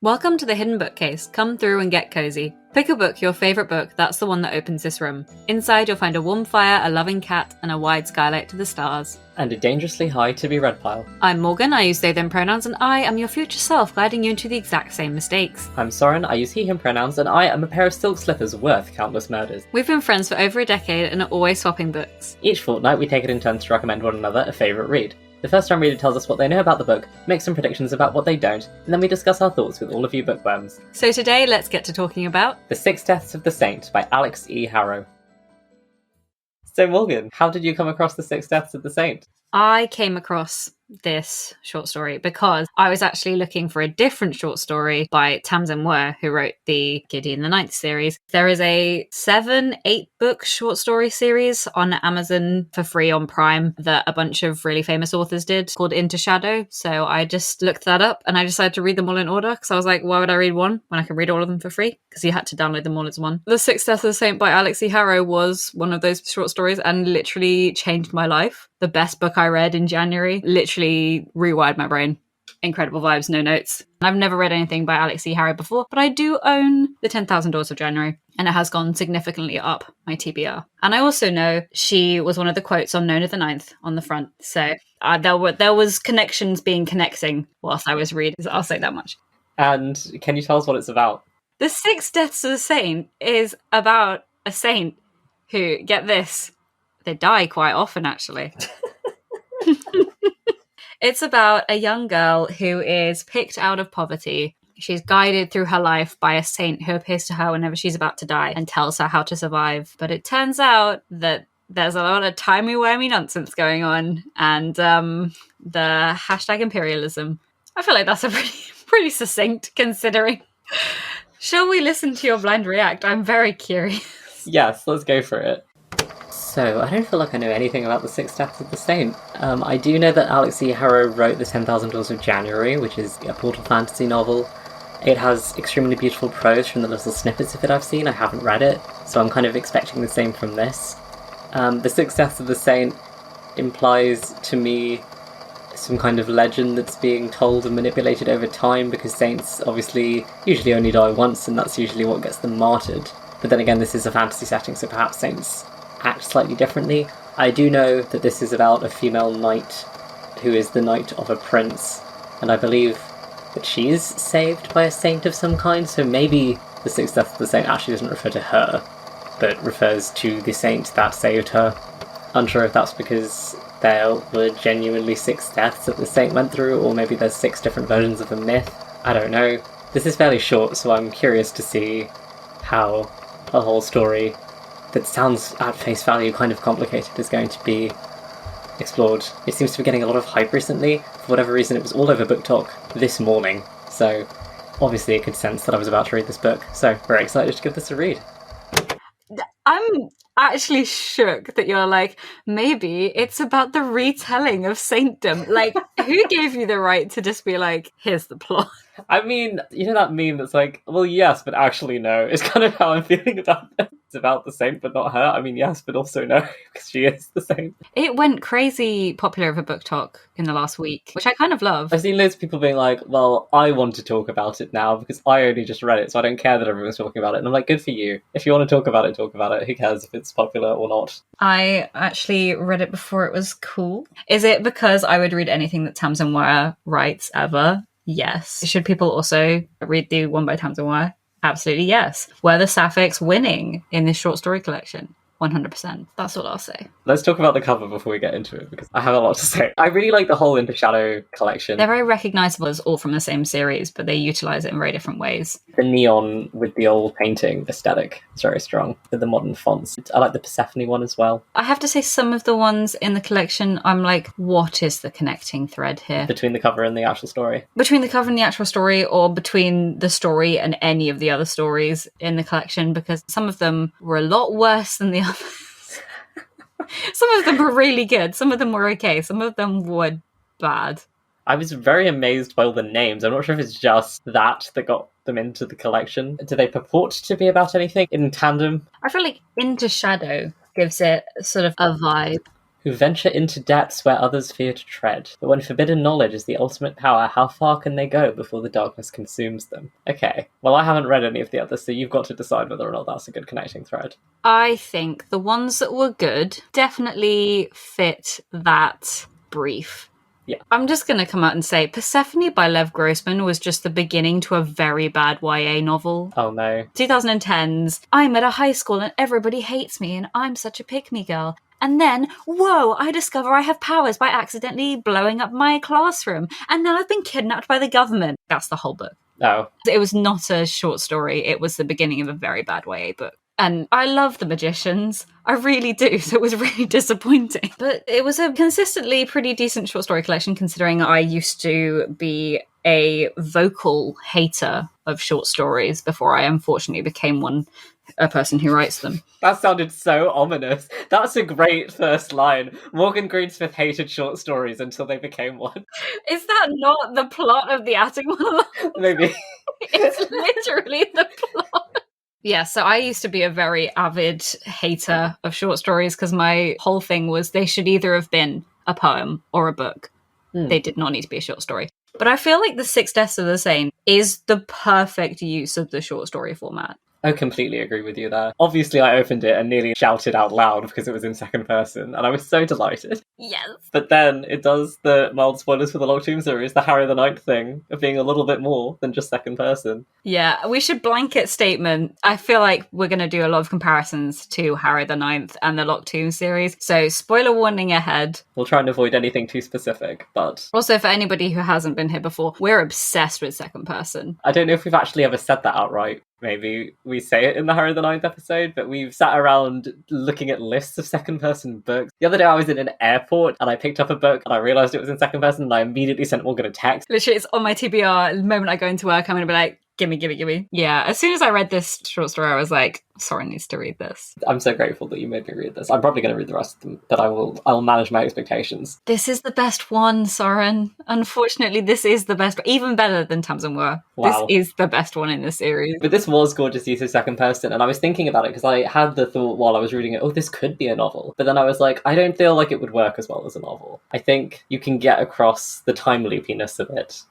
Welcome to the Hidden Bookcase. Come through and get cozy. Pick a book, your favourite book, that's the one that opens this room. Inside you'll find a warm fire, a loving cat, and a wide skylight to the stars. And a dangerously high to be read pile. I'm Morgan, I use they them pronouns, and I am your future self, guiding you into the exact same mistakes. I'm Soren, I use he him pronouns, and I am a pair of silk slippers worth countless murders. We've been friends for over a decade and are always swapping books. Each fortnight we take it in turns to recommend one another a favourite read. The first-time reader tells us what they know about the book, makes some predictions about what they don't, and then we discuss our thoughts with all of you bookworms. So today, let's get to talking about The Six Deaths of the Saint by Alix E. Harrow. So Morgan, how did you come across The Six Deaths of the Saint? I came across this short story because I was actually looking for a different short story by Tamsin Ware, who wrote the Gideon the Ninth series. There is a 7-8 book short story series on Amazon for free on Prime that a bunch of really famous authors did called Into Shadow. So I just looked that up and I decided to read them all in order because I was like, why would I read one when I could read all of them for free? Because you had to download them all as one. The Sixth Death of the Saint by Alix E. Harrow was one of those short stories and literally changed my life. The best book I read in January, literally rewired my brain. Incredible vibes, no notes. I've never read anything by Alix E. Harrow before, but I do own The 10,000 Doors of January, and it has gone significantly up my TBR. And I also know she was one of the quotes on Nona the Ninth on the front, so there was connections being connecting whilst I was reading, I'll say that much. And can you tell us what it's about? The Six Deaths of the Saint is about a saint who, get this, they die quite often actually. It's about a young girl who is picked out of poverty. She's guided through her life by a saint who appears to her whenever she's about to die and tells her how to survive. But it turns out that there's a lot of timey-wimey nonsense going on, and the hashtag imperialism. I feel like that's a pretty succinct considering. Shall we listen to your blind react? I'm very curious. Yes, let's go for it. So, I don't feel like I know anything about The Six Deaths of the Saint. I do know that Alix E. Harrow wrote The 10,000 Doors of January, which is a portal fantasy novel. It has extremely beautiful prose from the little snippets of it I've seen. I haven't read it, so I'm kind of expecting the same from this. The Six Deaths of the Saint implies to me some kind of legend that's being told and manipulated over time, because saints obviously usually only die once, and that's usually what gets them martyred. But then again, this is a fantasy setting, so perhaps saints act slightly differently. I do know that this is about a female knight who is the knight of a prince, and I believe that she's saved by a saint of some kind, so maybe the Sixth Death of the Saint actually doesn't refer to her, but refers to the saint that saved her. Unsure if that's because there were genuinely 6 deaths that the saint went through, or maybe there's 6 different versions of the myth. I don't know. This is fairly short, so I'm curious to see how a whole story that sounds at face value kind of complicated is going to be explored. It seems to be getting a lot of hype recently. For whatever reason, it was all over Book Talk this morning, so obviously it could sense that I was about to read this book, so very excited to give this a read. I'm actually shook that you're like, maybe it's about the retelling of saintdom. Like, who gave you the right to just be like, here's the plot? I mean, you know that meme that's like, well, yes, but actually no. It's kind of how I'm feeling about it. It's about the saint, but not her. I mean, yes, but also no, because she is the saint. It went crazy popular over Book Talk in the last week, which I kind of love. I've seen loads of people being like, well, I want to talk about it now because I only just read it, so I don't care that everyone's talking about it. And I'm like, good for you. If you want to talk about it, talk about it. Who cares if it's popular or not? I actually read it before it was cool. Is it because I would read anything that Tamsin Ware writes ever? Yes. Should people also read the one by Tamsin Ware? Absolutely yes. Were the Sapphics winning in this short story collection? 100%. That's what I'll say. Let's talk about the cover before we get into it, because I have a lot to say. I really like the whole Into Shadow collection. They're very recognisable as all from the same series, but they utilise it in very different ways. The neon with the old painting aesthetic is very strong, with the modern fonts. I like the Persephone one as well. I have to say some of the ones in the collection, I'm like, what is the connecting thread here? Between the cover and the actual story? Between the cover and the actual story, or between the story and any of the other stories in the collection, because some of them were a lot worse than the others. Some of them were really good, some of them were okay, some of them were bad. I was very amazed by all the names. I'm not sure if it's just that got them into the collection. Do they purport to be about anything in tandem? I feel like Into Shadow gives it sort of a vibe. who venture into depths where others fear to tread. But when forbidden knowledge is the ultimate power, how far can they go before the darkness consumes them? Okay, well, I haven't read any of the others, so you've got to decide whether or not that's a good connecting thread. I think the ones that were good definitely fit that brief. Yeah. I'm just going to come out and say Persephone by Lev Grossman was just the beginning to a very bad YA novel. Oh no. 2010s, I'm at a high school and everybody hates me and I'm such a pick-me girl. And then, whoa, I discover I have powers by accidentally blowing up my classroom. And now I've been kidnapped by the government. That's the whole book. Oh. It was not a short story. It was the beginning of a very bad YA book. And I love The Magicians. I really do. So it was really disappointing. But it was a consistently pretty decent short story collection, considering I used to be a vocal hater of short stories before I unfortunately became a person who writes them. That sounded so ominous. That's a great first line. Morgan Greensmith hated short stories until they became one. Is that not the plot of the attic monologue? Maybe. It's literally the plot. Yeah, so I used to be a very avid hater of short stories because my whole thing was they should either have been a poem or a book. They did not need to be a short story. But I feel like The Six Deaths of the Same is the perfect use of the short story format. I completely agree with you there. Obviously, I opened it and nearly shouted out loud because it was in second person, and I was so delighted. Yes. But then it does the mild spoilers for the Locked Tomb series, the Harry the Ninth thing, of being a little bit more than just second person. Yeah, we should blanket statement. I feel like we're going to do a lot of comparisons to Harry the Ninth and the Locked Tomb series, so spoiler warning ahead. We'll try and avoid anything too specific, but... Also, for anybody who hasn't been here before, we're obsessed with second person. I don't know if we've actually ever said that outright. Maybe we say it in the Harry the Ninth episode, but we've sat around looking at lists of second-person books. The other day I was in an airport and I picked up a book and I realised it was in second person and I immediately sent Morgan a text. Literally, it's on my TBR. The moment I go into work, I'm going to be like, gimme. Yeah, as soon as I read this short story, I was like, Soren needs to read this. I'm so grateful that you made me read this. I'm probably going to read the rest of them, but I'll manage my expectations. This is the best one, Soren. Unfortunately, this is the best, even better than Tamsin Were. Wow. This is the best one in the series. But this was gorgeous use of second person, and I was thinking about it because I had the thought while I was reading it, oh, this could be a novel. But then I was like, I don't feel like it would work as well as a novel. I think you can get across the time loopiness of it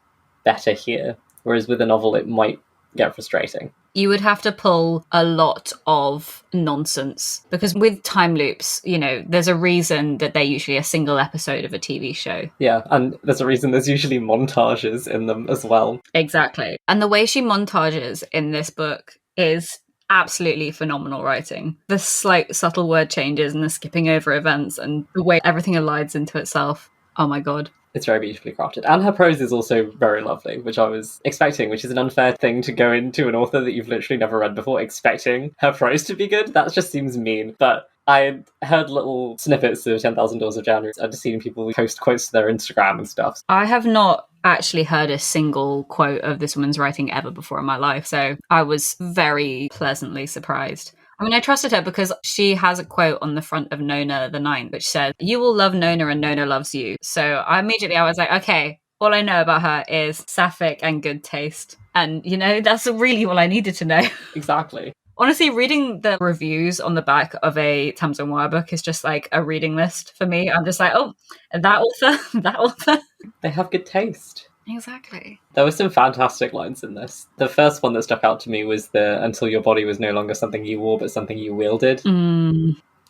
better here, whereas with a novel it might get frustrating. You would have to pull a lot of nonsense because with time loops, there's a reason that they're usually a single episode of a TV show. Yeah, and there's a reason there's usually montages in them as well. Exactly. And the way she montages in this book is absolutely phenomenal writing. The slight subtle word changes and the skipping over events and the way everything aligns into itself. Oh my god. It's very beautifully crafted. And her prose is also very lovely, which I was expecting, which is an unfair thing to go into an author that you've literally never read before expecting her prose to be good. That just seems mean. But I heard little snippets of 10,000 Doors of January. I've just seen people post quotes to their Instagram and stuff. I have not actually heard a single quote of this woman's writing ever before in my life, so I was very pleasantly surprised. I mean, I trusted her because she has a quote on the front of Nona the Ninth, which said, "You will love Nona and Nona loves you." So I was like, okay, all I know about her is sapphic and good taste. And, that's really all I needed to know. Exactly. Honestly, reading the reviews on the back of a Tamsin Were book is just like a reading list for me. I'm just like, oh, that author. They have good taste. Exactly. There were some fantastic lines in this. The first one that stuck out to me was the "until your body was no longer something you wore but something you wielded."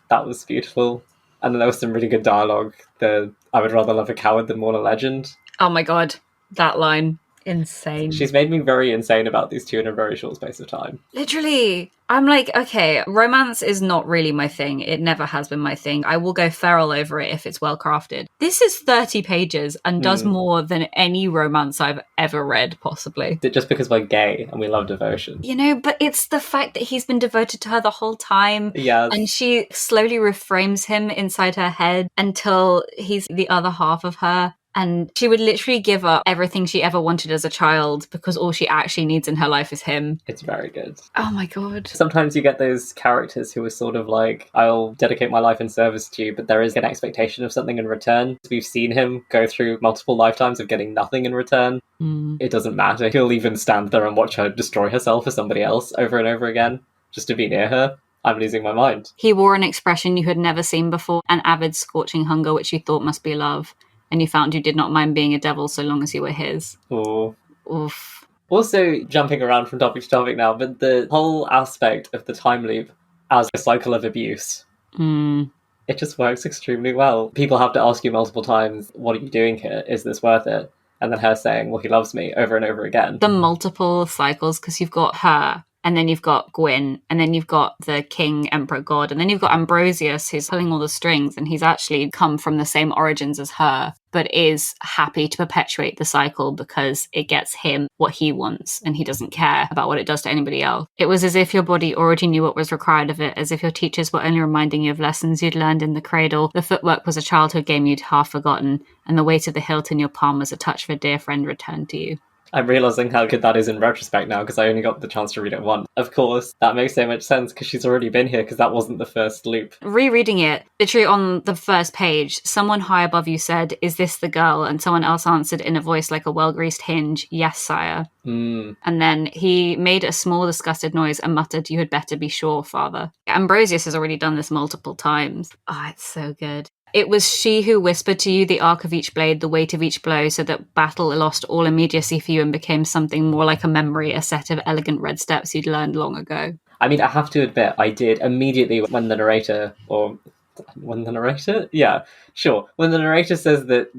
That was beautiful. And then there was some really good dialogue. "I would rather love a coward than mourn a legend." Oh my god, that line. Insane. She's made me very insane about these two in a very short space of time. Literally. I'm like, okay, romance is not really my thing. It never has been my thing. I will go feral over it if it's well crafted. This is 30 pages and does more than any romance I've ever read, possibly. Is it just because we're gay and we love devotion? But it's the fact that he's been devoted to her the whole time. Yes. And she slowly reframes him inside her head until he's the other half of her. And she would literally give up everything she ever wanted as a child because all she actually needs in her life is him. It's very good. Oh my god. Sometimes you get those characters who are sort of like, I'll dedicate my life in service to you, but there is an expectation of something in return. We've seen him go through multiple lifetimes of getting nothing in return. It doesn't matter. He'll even stand there and watch her destroy herself for somebody else over and over again, just to be near her. I'm losing my mind. He wore an expression you had never seen before, an avid, scorching hunger which you thought must be love, and you found you did not mind being a devil so long as you were his. Ooh. Oof. Also, jumping around from topic to topic now, but the whole aspect of the time loop as a cycle of abuse, it just works extremely well. People have to ask you multiple times, what are you doing here? Is this worth it? And then her saying, well, he loves me, over and over again. The multiple cycles, because you've got her, and then you've got Gwyn, and then you've got the king, emperor, god, and then you've got Ambrosius, who's pulling all the strings, and he's actually come from the same origins as her, but is happy to perpetuate the cycle because it gets him what he wants, and he doesn't care about what it does to anybody else. It was as if your body already knew what was required of it, as if your teachers were only reminding you of lessons you'd learned in the cradle. The footwork was a childhood game you'd half forgotten, and the weight of the hilt in your palm was a touch of a dear friend returned to you. I'm realising how good that is in retrospect now, because I only got the chance to read it once. Of course, that makes so much sense, because she's already been here, because that wasn't the first loop. Rereading it, literally on the first page, someone high above you said, "Is this the girl?" And someone else answered in a voice like a well-greased hinge, "Yes, sire." And then he made a small, disgusted noise and muttered, "You had better be sure, father." Ambrosius has already done this multiple times. Oh, it's so good. It was she who whispered to you the arc of each blade, the weight of each blow, so that battle lost all immediacy for you and became something more like a memory, a set of elegant red steps you'd learned long ago. I mean, I have to admit, I did immediately when the narrator, yeah, sure. When the narrator says that,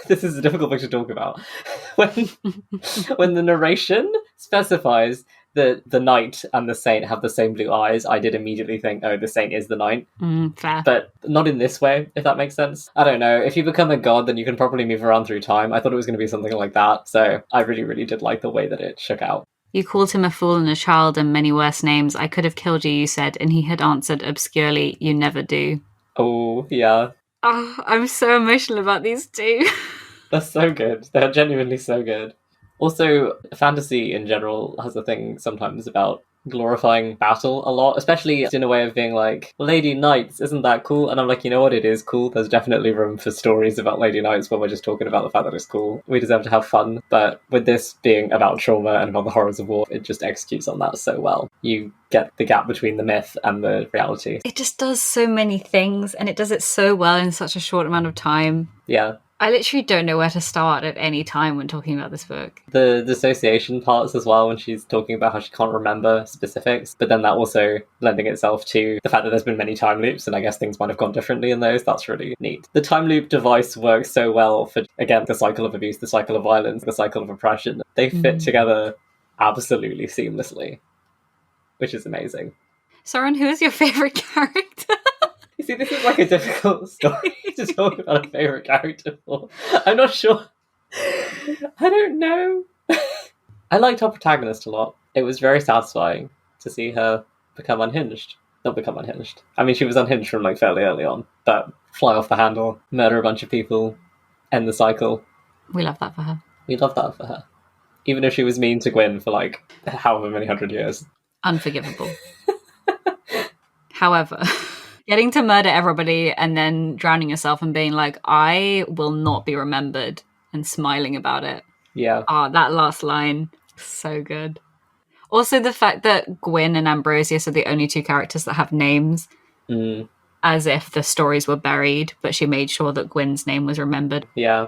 this is a difficult book to talk about. When the narration specifies that the knight and the saint have the same blue eyes, I did immediately think, oh, the saint is the knight. Fair. But not in this way, if that makes sense. I don't know. If you become a god, then you can probably move around through time. I thought it was going to be something like that. So I really, really did like the way that it shook out. You called him a fool and a child and many worse names. I could have killed you, you said, and he had answered obscurely, "You never do." Oh, yeah. Oh, I'm so emotional about these two. They're so good. They're genuinely so good. Also, fantasy in general has a thing sometimes about glorifying battle a lot, especially in a way of being like, Lady Knights, isn't that cool? And I'm like, you know what, it is cool. There's definitely room for stories about Lady Knights when we're just talking about the fact that it's cool. We deserve to have fun, but with this being about trauma and about the horrors of war, it just executes on that so well. You get the gap between the myth and the reality. It just does so many things, and it does it so well in such a short amount of time. Yeah. I literally don't know where to start at any time when talking about this book. The dissociation parts as well, when she's talking about how she can't remember specifics, but then that also lending itself to the fact that there's been many time loops, and I guess things might have gone differently in those. That's really neat. The time loop device works so well for, again, the cycle of abuse, the cycle of violence, the cycle of oppression. They fit together absolutely seamlessly, which is amazing. Soren, who is your favourite character? You see, this is like a difficult story to talk about a favourite character for. I'm not sure. I don't know. I liked our protagonist a lot. It was very satisfying to see her become unhinged. Not become unhinged. I mean, she was unhinged from like fairly early on, but fly off the handle, murder a bunch of people, end the cycle. We love that for her. We love that for her. Even if she was mean to Gwyn for like however many 100 years. Unforgivable. However, getting to murder everybody and then drowning yourself and being like, I will not be remembered, and smiling about it. Yeah. That last line, so good. Also, the fact that Gwyn and Ambrosius are the only two characters that have names, as if the stories were buried, but she made sure that Gwyn's name was remembered. Yeah.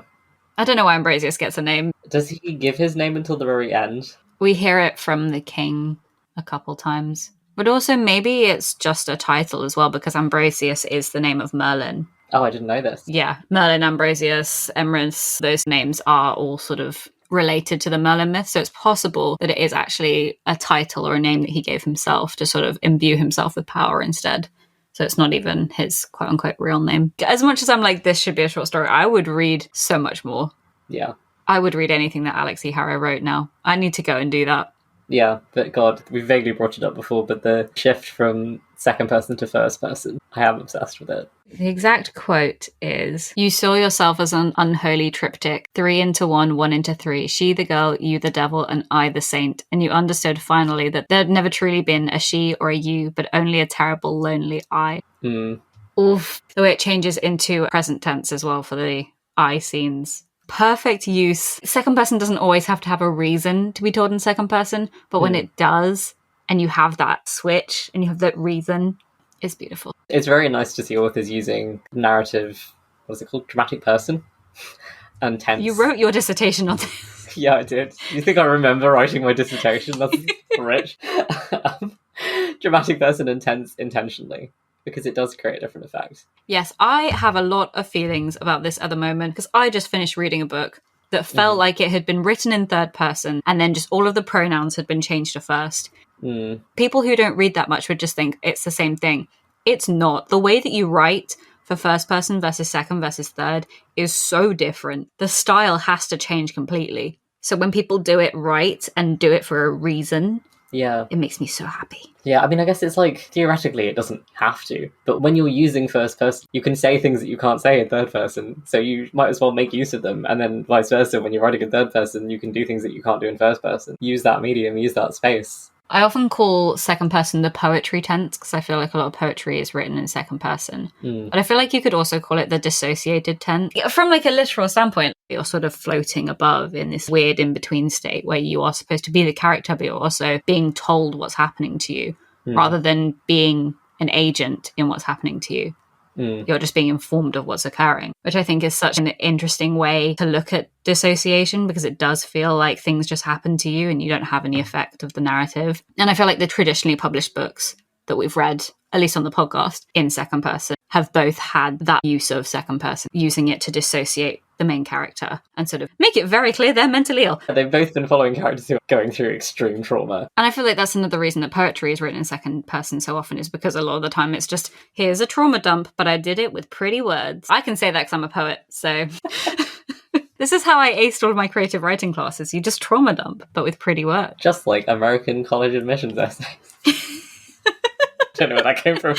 I don't know why Ambrosius gets a name. Does he give his name until the very end? We hear it from the king a couple times. But also maybe it's just a title as well, because Ambrosius is the name of Merlin. Oh, I didn't know this. Yeah, Merlin, Ambrosius, Emrys, those names are all sort of related to the Merlin myth, so it's possible that it is actually a title or a name that he gave himself to sort of imbue himself with power instead. So it's not even his quote-unquote real name. As much as I'm like, this should be a short story, I would read so much more. Yeah. I would read anything that Alix Harrow wrote now. I need to go and do that. Yeah, but God, we vaguely brought it up before, but the shift from second person to first person, I am obsessed with it. The exact quote is, "You saw yourself as an unholy triptych, 3 into 1, 1 into 3, she the girl, you the devil, and I the saint, and you understood finally that there'd never truly been a she or a you, but only a terrible, lonely I." Oof. The way it changes into present tense as well for the I scenes. Perfect use. Second person doesn't always have to have a reason to be told in second person, but when it does, and you have that switch and you have that reason. It's beautiful. It's very nice to see authors using narrative, what is it called? Dramatic person? And tense. You wrote your dissertation on this. Yeah, I did. You think I remember writing my dissertation? That's rich. Dramatic person and tense intentionally, because it does create a different effect. Yes, I have a lot of feelings about this at the moment, because I just finished reading a book that felt like it had been written in third person, and then just all of the pronouns had been changed to first. People who don't read that much would just think it's the same thing. It's not. The way that you write for first person versus second versus third is so different. The style has to change completely. So when people do it right and do it for a reason, it makes me so happy. Yeah, I mean, I guess it's like, theoretically, it doesn't have to. But when you're using first person, you can say things that you can't say in third person. So you might as well make use of them. And then vice versa, when you're writing in third person, you can do things that you can't do in first person. Use that medium, use that space. I often call second person the poetry tense, because I feel like a lot of poetry is written in second person. But I feel like you could also call it the dissociated tense. From like a literal standpoint, you're sort of floating above in this weird in-between state where you are supposed to be the character, but you're also being told what's happening to you, rather than being an agent in what's happening to you. You're just being informed of what's occurring, which I think is such an interesting way to look at dissociation, because it does feel like things just happen to you and you don't have any effect of the narrative. And I feel like the traditionally published books that we've read, at least on the podcast, in second person, have both had that use of second person, using it to dissociate the main character and sort of make it very clear they're mentally ill. They've both been following characters who are going through extreme trauma. And I feel like that's another reason that poetry is written in second person so often, is because a lot of the time it's just, here's a trauma dump, but I did it with pretty words. I can say that because I'm a poet, so... This is how I aced all of my creative writing classes. You just trauma dump, but with pretty words. Just like American college admissions essays. Don't know where that came from.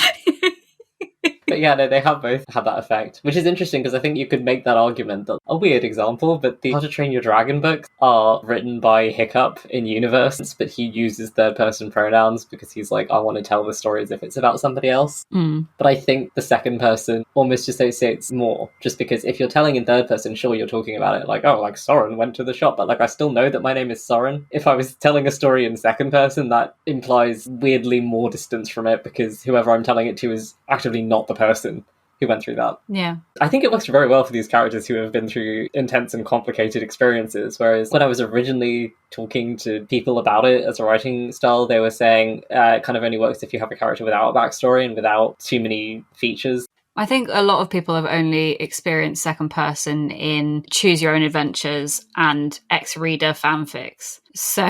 But yeah, no, they have both had that effect, which is interesting because I think you could make that argument that a weird example, but the How to Train Your Dragon books are written by Hiccup in Universe, but he uses third person pronouns because he's like, I want to tell the story as if it's about somebody else. But I think the second person almost dissociates more, just because if you're telling in third person, sure, you're talking about it like, oh, like Soren went to the shop, but like I still know that my name is Soren. If I was telling a story in second person, that implies weirdly more distance from it because whoever I'm telling it to is actively not the person who went through that. Yeah. I think it works very well for these characters who have been through intense and complicated experiences, whereas when I was originally talking to people about it as a writing style, they were saying it kind of only works if you have a character without a backstory and without too many features. I think a lot of people have only experienced second person in Choose Your Own Adventures and ex-reader fanfics. So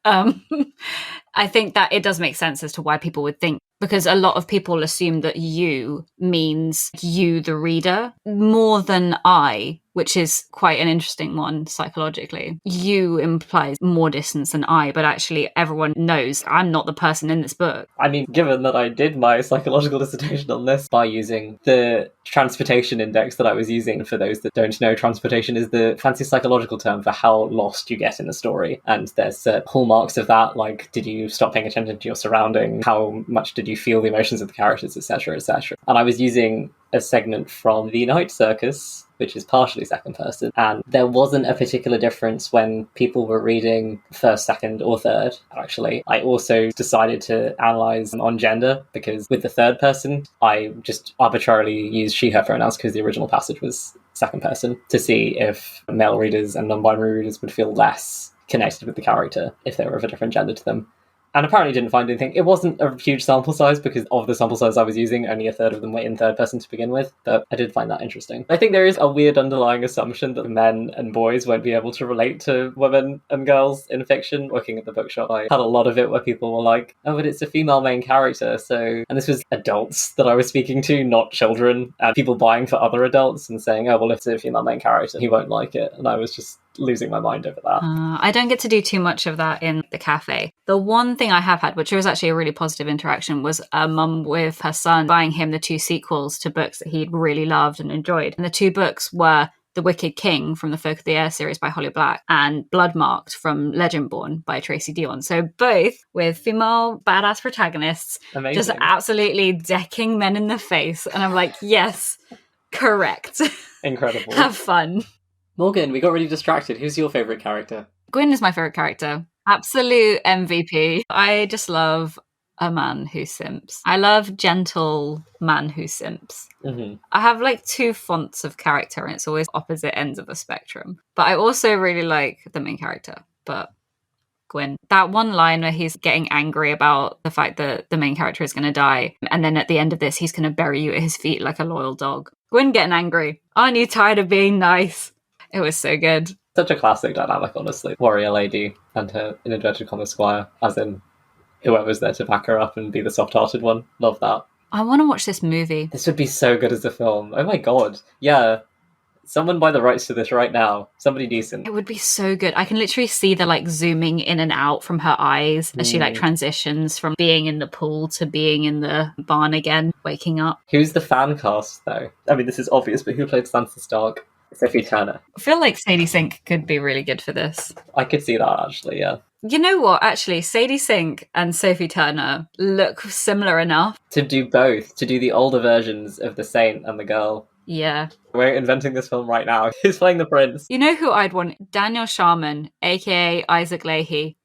I think that it does make sense as to why people would think, because a lot of people assume that you means you, the reader, more than I, which is quite an interesting one psychologically. You implies more distance than I, but actually everyone knows I'm not the person in this book. I mean, given that I did my psychological dissertation on this by using the transportation index that I was using, for those that don't know, transportation is the fancy psychological term for how lost you get in a story. And there's hallmarks of that, like, did you stop paying attention to your surroundings? How much did you feel the emotions of the characters, etc., etc.? And I was using a segment from The Night Circus, which is partially second person, and there wasn't a particular difference when people were reading first, second, or third, actually. I also decided to analyse on gender, because with the third person, I just arbitrarily used she, her pronouns because the original passage was second person, to see if male readers and non-binary readers would feel less connected with the character if they were of a different gender to them. And apparently didn't find anything. It wasn't a huge sample size because of the sample size I was using, only a third of them were in third person to begin with, but I did find that interesting. I think there is a weird underlying assumption that men and boys won't be able to relate to women and girls in fiction. Working at the bookshop, I had a lot of it where people were like, oh, but it's a female main character, so... And this was adults that I was speaking to, not children, and people buying for other adults and saying, oh, well, if it's a female main character, he won't like it. And I was just losing my mind over that. I don't get to do too much of that in the cafe. The one thing I have had, which was actually a really positive interaction, was a mum with her son buying him the 2 sequels to books that he'd really loved and enjoyed. And the 2 books were The Wicked King from the Folk of the Air series by Holly Black and Bloodmarked from Legendborn by Tracy Dewan. So both with female badass protagonists. Amazing. Just absolutely decking men in the face. And I'm like, yes, correct. Incredible. Have fun. Morgan, we got really distracted. Who's your favourite character? Gwyn is my favourite character. Absolute MVP. I just love a man who simps. I love gentle man who simps. I have like two fonts of character and it's always opposite ends of the spectrum. But I also really like the main character. But Gwyn, that one line where he's getting angry about the fact that the main character is going to die, and then at the end of this, he's going to bury you at his feet like a loyal dog. Gwyn getting angry. Aren't you tired of being nice? It was so good. Such a classic dynamic, honestly. Warrior lady and her, in inverted commas, squire, as in whoever's there to back her up and be the soft-hearted one. Love that. I want to watch this movie. This would be so good as a film. Oh my god. Yeah. Someone buy the rights to this right now. Somebody decent. It would be so good. I can literally see the like zooming in and out from her eyes as she like transitions from being in the pool to being in the barn again, waking up. Who's the fan cast, though? I mean, this is obvious, but who played Sansa Stark? Sophie Turner. I feel like Sadie Sink could be really good for this. I could see that, actually, yeah. You know what, actually, Sadie Sink and Sophie Turner look similar enough. To do both, to do the older versions of the Saint and the girl. Yeah. We're inventing this film right now. Who's playing the prince? You know who I'd want? Daniel Sharman, aka Isaac Leahy.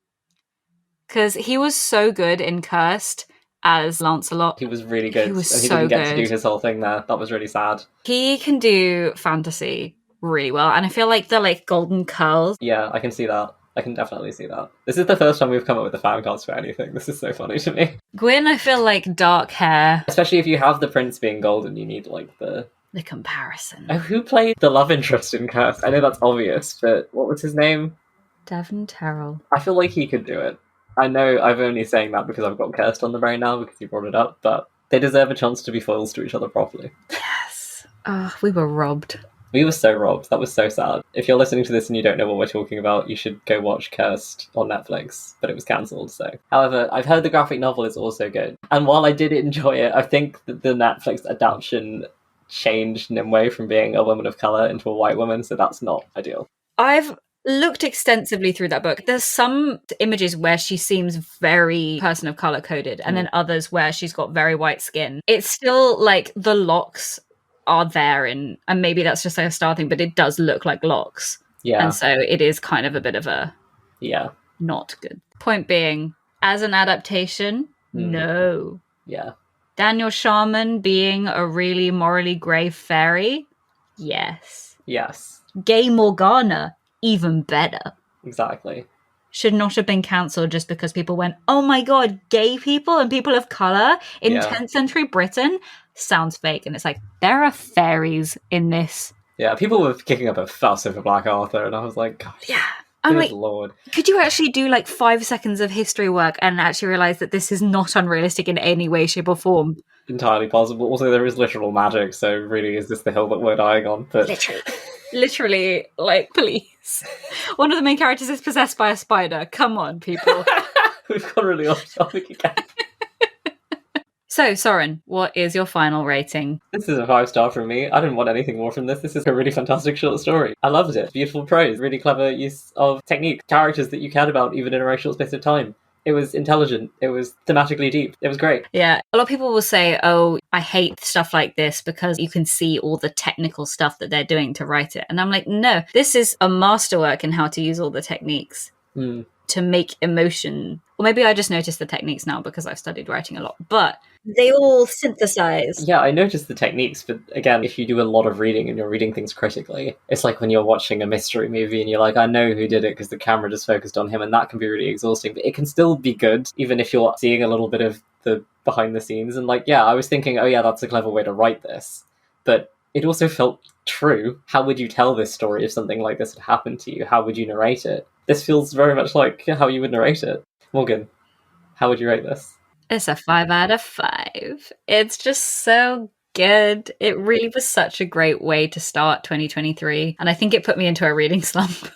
Because he was so good in Cursed as Lancelot. He was really good. He was and he so didn't get good. to do his whole thing there. That was really sad. He can do fantasy really well. And I feel like the like golden curls. Yeah, I can see that. I can definitely see that. This is the first time we've come up with a fan cast for anything. This is so funny to me. Gwyn, I feel like dark hair. Especially if you have the prince being golden, you need like the comparison. Oh, who played the love interest in Cursed? I know that's obvious, but what was his name? Devon Terrell. I feel like he could do it. I know I'm only saying that because I've got Cursed on the brain now because you brought it up, but they deserve a chance to be foils to each other properly. Yes. Oh, we were robbed. We were so robbed. That was so sad. If you're listening to this and you don't know what we're talking about, you should go watch Cursed on Netflix, but it was cancelled, so. However, I've heard the graphic novel is also good. And while I did enjoy it, I think that the Netflix adaptation changed Nimue from being a woman of colour into a white woman, so that's not ideal. I've looked extensively through that book. There's some images where she seems very person of colour coded, and then others where she's got very white skin. It's still like the locks are there, and maybe that's just like a star thing, but it does look like locks. Yeah. And so it is kind of a bit of a not good. Point being, as an adaptation, no. Yeah. Daniel Sharman being a really morally grey fairy? Yes. Yes. Gay Morgana? Even better. Exactly. Should not have been cancelled just because people went, oh my god, gay people and people of colour in 10th century Britain? Sounds fake. And it's like, there are fairies in this. Yeah, people were kicking up a fuss over Black Arthur, and I was like, God, yeah. I'm like, Lord. Could you actually do like 5 seconds of history work and actually realise that this is not unrealistic in any way, shape, or form? Entirely possible. Also, there is literal magic, so really, is this the hill that we're dying on? But Literally, like, please. One of the main characters is possessed by a spider. Come on, people. We've gone really off topic again. So, Soren, what is your final rating? This is a 5-star from me. I didn't want anything more from this. This is a really fantastic short story. I loved it. Beautiful prose, really clever use of technique, characters that you cared about even in a very short space of time. It was intelligent. It was thematically deep. It was great. Yeah, a lot of people will say, oh, I hate stuff like this because you can see all the technical stuff that they're doing to write it. And I'm like, no, this is a masterwork in how to use all the techniques to make emotion. Or maybe I just noticed the techniques now because I've studied writing a lot, but they all synthesize. Yeah, I noticed the techniques, but again, if you do a lot of reading and you're reading things critically, it's like when you're watching a mystery movie and you're like, I know who did it because the camera just focused on him, and that can be really exhausting, but it can still be good, even if you're seeing a little bit of the behind the scenes. And like, yeah, I was thinking, oh yeah, that's a clever way to write this, but it also felt true. How would you tell this story if something like this had happened to you? How would you narrate it? This feels very much like how you would narrate it. Morgan, how would you rate this? It's a 5 out of 5. It's just so good. It really was such a great way to start 2023. And I think it put me into a reading slump.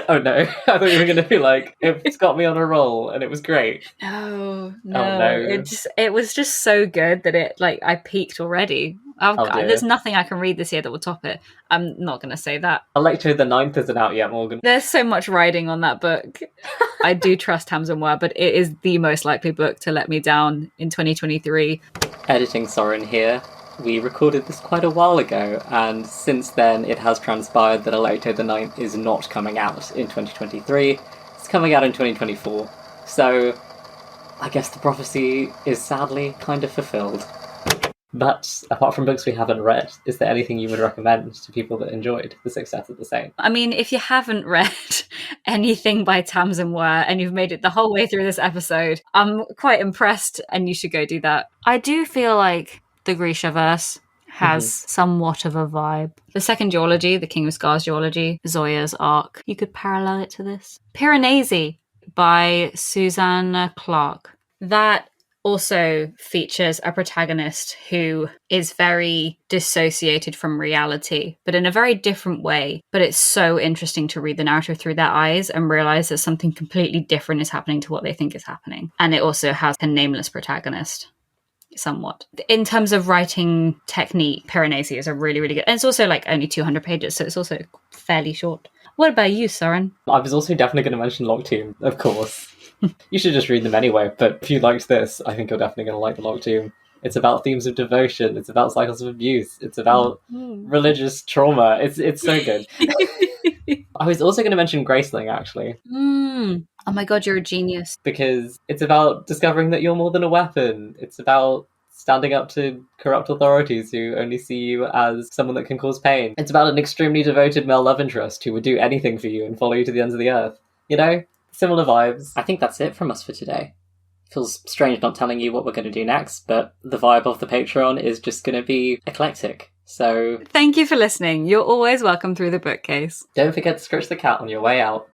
Oh no, I thought you were going to be like, it's got me on a roll and it was great. No. Oh, no. It was just so good that it, like, I peaked already. Oh, God, dear. there's nothing I can read this year that will top it. I'm not going to say that. Electro the Ninth isn't out yet, Morgan. There's so much writing on that book. I do trust Tamsin Ware, but it is the most likely book to let me down in 2023. Editing Soren here. We recorded this quite a while ago, and since then it has transpired that Electro the Ninth is not coming out in 2023. It's coming out in 2024. So I guess the prophecy is sadly kind of fulfilled. But apart from books we haven't read, is there anything you would recommend to people that enjoyed The Six Deaths of the Saint? I mean, if you haven't read anything by Tamsin Ware and you've made it the whole way through this episode, I'm quite impressed and you should go do that. I do feel like the Grisha-verse has somewhat of a vibe. The second duology, the King of Scars duology, Zoya's arc, you could parallel it to this. Piranesi by Susanna Clarke. That also features a protagonist who is very dissociated from reality, but in a very different way. But it's so interesting to read the narrative through their eyes and realize that something completely different is happening to what they think is happening. And it also has a nameless protagonist, somewhat. In terms of writing technique, Piranesi is a really, really good... And it's also like only 200 pages, so it's also fairly short. What about you, Soren? I was also definitely going to mention Lock Tomb, of course. You should just read them anyway, but if you liked this, I think you're definitely going to like The Lock Tomb. It's about themes of devotion, it's about cycles of abuse, it's about religious trauma. It's so good. I was also going to mention Graceling, actually. Oh my god, you're a genius. Because it's about discovering that you're more than a weapon. It's about standing up to corrupt authorities who only see you as someone that can cause pain. It's about an extremely devoted male love interest who would do anything for you and follow you to the ends of the earth. You know? Similar vibes. I think that's it from us for today. Feels strange not telling you what we're going to do next, but the vibe of the Patreon is just going to be eclectic. So thank you for listening. You're always welcome through the bookcase. Don't forget to scratch the cat on your way out.